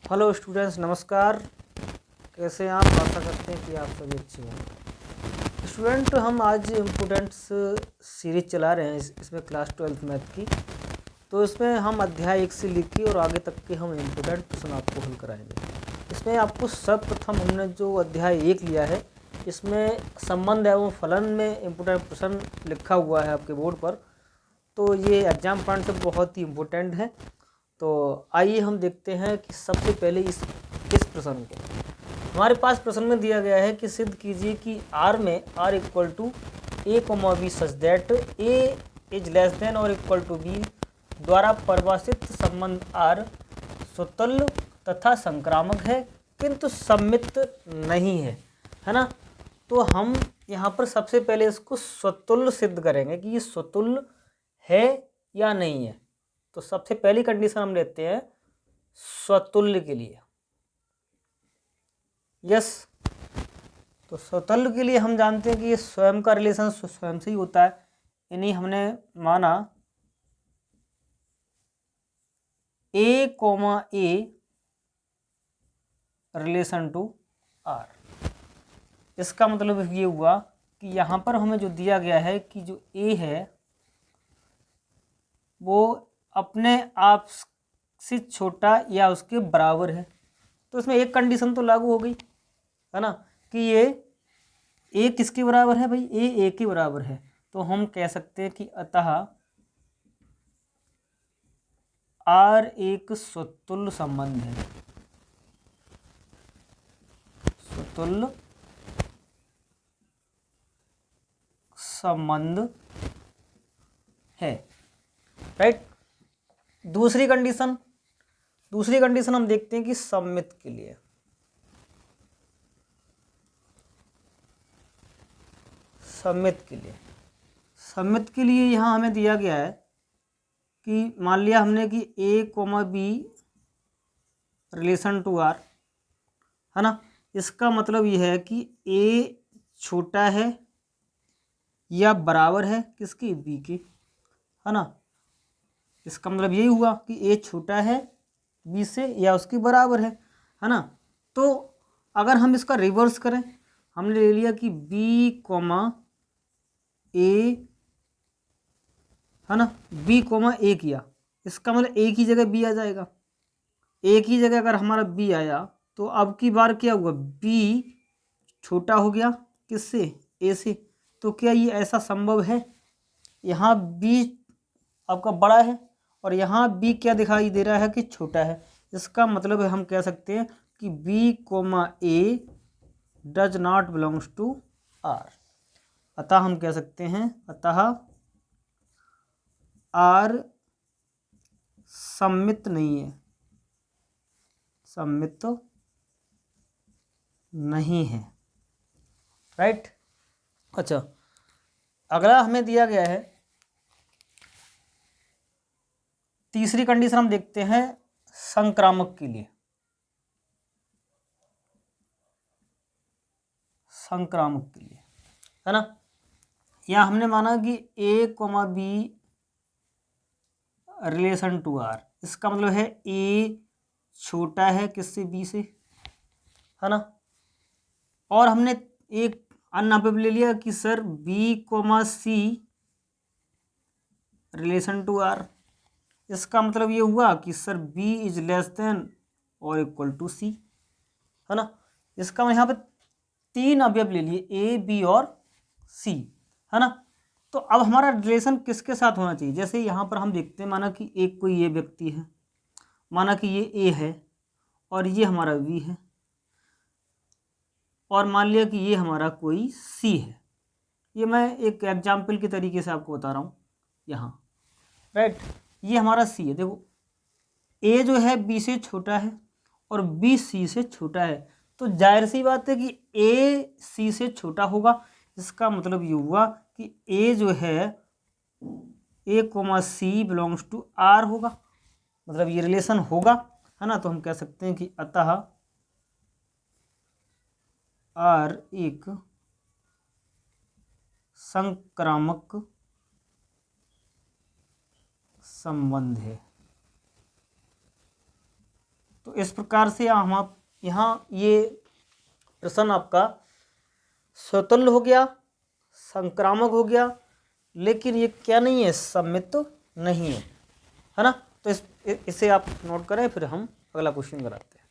Hello students, नमस्कार। कैसे हैं आप? आशा करते हैं कि आप सभी अच्छे होंगे। स्टूडेंट, हम आज इम्पोर्टेंट्स सीरीज चला रहे हैं इसमें क्लास 12th मैथ की। तो इसमें हम अध्याय 1 से लेके और आगे तक के हम इम्पोर्टेंट प्रश्न आपको हल कराएंगे। इसमें आपको सर्वप्रथम हमने जो अध्याय 1 लिया है, इसमें संबंध एवं फलन में इम्पोर्टेंट प्रश्न लिखा हुआ है आपके बोर्ड पर। तो ये एग्जाम पॉइंट से बहुत ही इम्पोर्टेंट है। तो आइए हम देखते हैं कि सबसे पहले इस प्रश्न को। हमारे पास प्रश्न में दिया गया है कि सिद्ध कीजिए कि R में R equal to A comma B such that A is less than और इक्वल टू बी द्वारा परिभाषित संबंध R स्वतुल्य तथा संक्रामक है किंतु सममित नहीं है ना। तो हम यहाँ पर सबसे पहले इसको स्वतुल्य सिद्ध करेंगे कि ये स्वतुल्य है या नहीं है। तो सबसे पहली कंडीशन हम लेते हैं स्वतुल्य के लिए। यस, तो स्वतुल्य के लिए हम जानते हैं कि ये स्वयं का रिलेशन स्वयं से ही होता है, यानी हमने माना A comma A relation to R. इसका मतलब ये हुआ कि यहाँ पर हमें जो दिया गया है कि जो ए है वो अपने आप से छोटा या उसके बराबर है। तो इसमें एक कंडीशन तो लागू हो गई है ना कि ये ए किसके बराबर है भाई, ए के बराबर है। तो हम कह सकते हैं कि अतः आर एक स्वतुल्य संबंध है, स्वतुल्य संबंध है, राइट। दूसरी कंडीशन हम देखते हैं कि सममित के लिए। सममित के लिए यहाँ हमें दिया गया है कि मान लिया हमने कि A comma B relation to R है ना। इसका मतलब यह है कि ए छोटा है या बराबर है किसकी, बी के, है ना। इसका मतलब यही हुआ कि ए छोटा है बी से या उसके बराबर है ना। तो अगर हम इसका रिवर्स करें, हमने ले लिया कि बी कोमा ए है ना, बी कोमा ए किया, इसका मतलब ए की जगह बी आ जाएगा। ए की जगह अगर हमारा बी आया तो अब की बार क्या हुआ, बी छोटा हो गया किससे, ए से। तो क्या ये ऐसा संभव है, यहाँ बी आपका बड़ा है और यहाँ बी क्या दिखाई दे रहा है कि छोटा है। इसका मतलब है हम कह सकते हैं कि B comma A does not belongs to R. अतः हम कह सकते हैं अतः आर सममित नहीं है, सममित तो नहीं है, राइट। अच्छा, अगला हमें दिया गया है तीसरी कंडीशन, हम देखते हैं संक्रामक के लिए। संक्रामक के लिए है ना, यहाँ हमने माना कि A comma B relation to R. इसका मतलब है ए छोटा है किससे, बी से, है ना। और हमने एक अनअपेबल ले लिया कि सर B comma C relation to R. इसका मतलब ये हुआ कि सर बी इज लेस देन और इक्वल टू सी, है ना। इसका मैं यहाँ पे तीन अवयव ले लिए, ए बी और सी, है ना। तो अब हमारा रिलेशन किसके साथ होना चाहिए, जैसे यहाँ पर हम देखते हैं, माना कि एक कोई ये व्यक्ति है, माना कि ये ए है और ये हमारा बी है, और मान लिया कि ये हमारा कोई सी है। ये मैं एक एग्जाम्पल के तरीके से आपको बता रहा हूँ यहाँ, राइट। ये हमारा सी है, देखो ए जो है बी से छोटा है और बी सी से छोटा है। तो जाहिर सी बात है कि ए सी से छोटा होगा। इसका मतलब ये हुआ कि ए जो है A comma C belongs to R होगा, मतलब ये रिलेशन होगा, है ना। तो हम कह सकते हैं कि अतः आर एक संक्रामक संबंध है। तो इस प्रकार से हम आप यहाँ ये प्रश्न आपका स्वतुल्य हो गया, संक्रामक हो गया, लेकिन ये क्या नहीं है, सममित तो नहीं है ना। तो इसे आप नोट करें, फिर हम अगला क्वेश्चन कराते हैं।